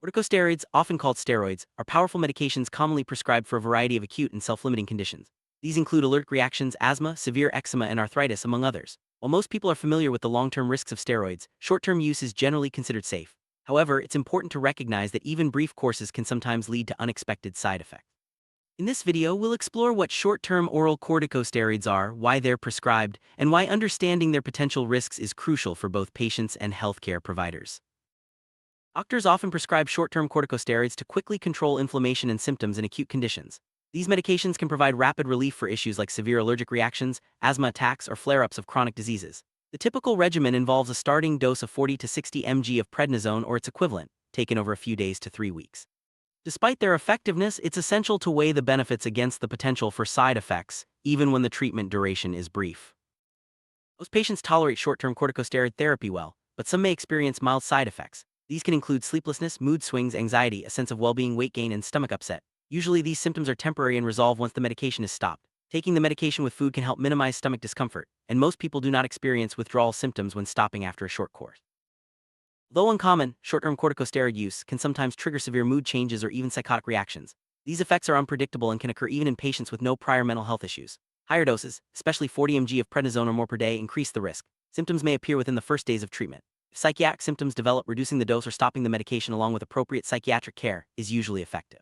Corticosteroids, often called steroids, are powerful medications commonly prescribed for a variety of acute and self-limiting conditions. These include allergic reactions, asthma, severe eczema, and arthritis, among others. While most people are familiar with the long-term risks of steroids, short-term use is generally considered safe. However, it's important to recognize that even brief courses can sometimes lead to unexpected side effects. In this video, we'll explore what short-term oral corticosteroids are, why they're prescribed, and why understanding their potential risks is crucial for both patients and healthcare providers. Doctors often prescribe short-term corticosteroids to quickly control inflammation and symptoms in acute conditions. These medications can provide rapid relief for issues like severe allergic reactions, asthma attacks, or flare-ups of chronic diseases. The typical regimen involves a starting dose of 40 to 60 mg of prednisone or its equivalent, taken over a few days to 3 weeks. Despite their effectiveness, it's essential to weigh the benefits against the potential for side effects, even when the treatment duration is brief. Most patients tolerate short-term corticosteroid therapy well, but some may experience mild side effects. These can include sleeplessness, mood swings, anxiety, a sense of well-being, weight gain, and stomach upset. Usually these symptoms are temporary and resolve once the medication is stopped. Taking the medication with food can help minimize stomach discomfort, and most people do not experience withdrawal symptoms when stopping after a short course. Though uncommon, short-term corticosteroid use can sometimes trigger severe mood changes or even psychotic reactions. These effects are unpredictable and can occur even in patients with no prior mental health issues. Higher doses, especially 40 mg of prednisone or more per day, increase the risk. Symptoms may appear within the first days of treatment. If psychiatric symptoms develop, reducing the dose or stopping the medication along with appropriate psychiatric care is usually effective.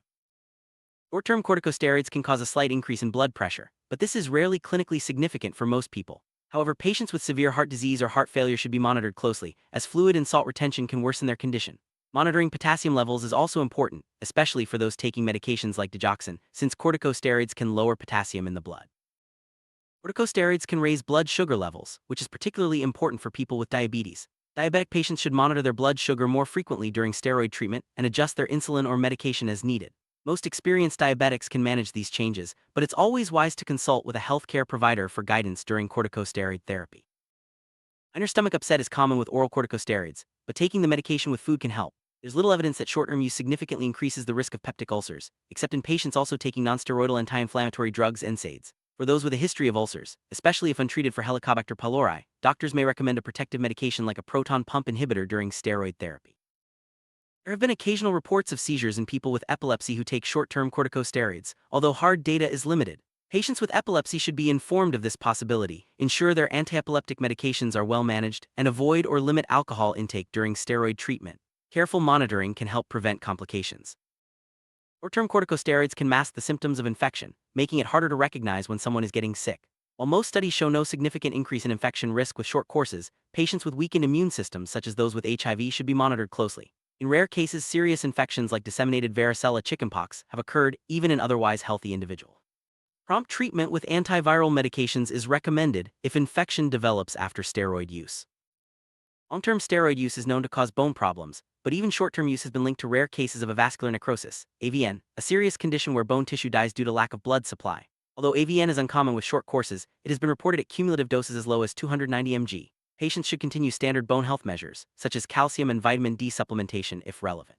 Short-term corticosteroids can cause a slight increase in blood pressure, but this is rarely clinically significant for most people. However, patients with severe heart disease or heart failure should be monitored closely, as fluid and salt retention can worsen their condition. Monitoring potassium levels is also important, especially for those taking medications like digoxin, since corticosteroids can lower potassium in the blood. Corticosteroids can raise blood sugar levels, which is particularly important for people with diabetes. Diabetic patients should monitor their blood sugar more frequently during steroid treatment and adjust their insulin or medication as needed. Most experienced diabetics can manage these changes, but it's always wise to consult with a healthcare provider for guidance during corticosteroid therapy. Minor stomach upset is common with oral corticosteroids, but taking the medication with food can help. There's little evidence that short-term use significantly increases the risk of peptic ulcers, except in patients also taking nonsteroidal anti-inflammatory drugs (NSAIDs). For those with a history of ulcers, especially if untreated for Helicobacter pylori, doctors may recommend a protective medication like a proton pump inhibitor during steroid therapy. There have been occasional reports of seizures in people with epilepsy who take short-term corticosteroids, although hard data is limited. Patients with epilepsy should be informed of this possibility, ensure their antiepileptic medications are well managed, and avoid or limit alcohol intake during steroid treatment. Careful monitoring can help prevent complications. Short-term corticosteroids can mask the symptoms of infection, making it harder to recognize when someone is getting sick. While most studies show no significant increase in infection risk with short courses, patients with weakened immune systems such as those with HIV should be monitored closely. In rare cases, serious infections like disseminated varicella chickenpox have occurred even in otherwise healthy individuals. Prompt treatment with antiviral medications is recommended if infection develops after steroid use. Long-term steroid use is known to cause bone problems, but even short-term use has been linked to rare cases of avascular necrosis, AVN, a serious condition where bone tissue dies due to lack of blood supply. Although AVN is uncommon with short courses, it has been reported at cumulative doses as low as 290 mg. Patients should continue standard bone health measures, such as calcium and vitamin D supplementation if relevant.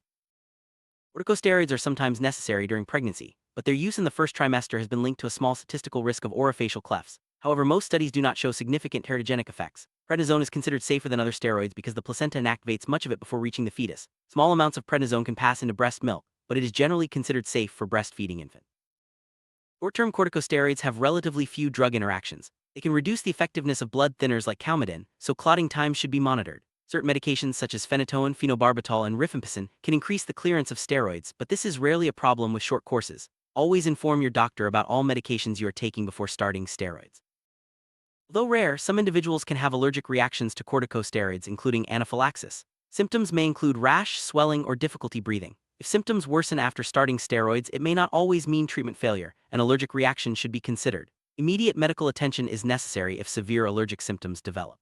Corticosteroids are sometimes necessary during pregnancy, but their use in the first trimester has been linked to a small statistical risk of orofacial clefts. However, most studies do not show significant teratogenic effects. Prednisone is considered safer than other steroids because the placenta inactivates much of it before reaching the fetus. Small amounts of prednisone can pass into breast milk, but it is generally considered safe for breastfeeding infants. Short-term corticosteroids have relatively few drug interactions. They can reduce the effectiveness of blood thinners like Coumadin, so clotting time should be monitored. Certain medications such as phenytoin, phenobarbital, and rifampicin can increase the clearance of steroids, but this is rarely a problem with short courses. Always inform your doctor about all medications you are taking before starting steroids. Although rare, some individuals can have allergic reactions to corticosteroids, including anaphylaxis. Symptoms may include rash, swelling, or difficulty breathing. If symptoms worsen after starting steroids, it may not always mean treatment failure. An allergic reaction should be considered. Immediate medical attention is necessary if severe allergic symptoms develop.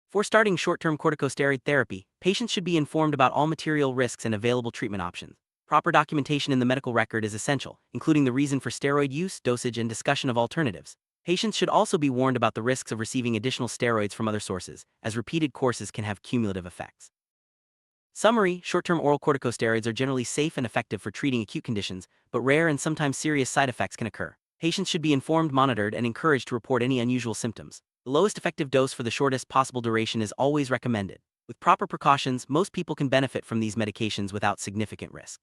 Before starting short-term corticosteroid therapy, patients should be informed about all material risks and available treatment options. Proper documentation in the medical record is essential, including the reason for steroid use, dosage, and discussion of alternatives. Patients should also be warned about the risks of receiving additional steroids from other sources, as repeated courses can have cumulative effects. Summary: short-term oral corticosteroids are generally safe and effective for treating acute conditions, but rare and sometimes serious side effects can occur. Patients should be informed, monitored, and encouraged to report any unusual symptoms. The lowest effective dose for the shortest possible duration is always recommended. With proper precautions, most people can benefit from these medications without significant risk.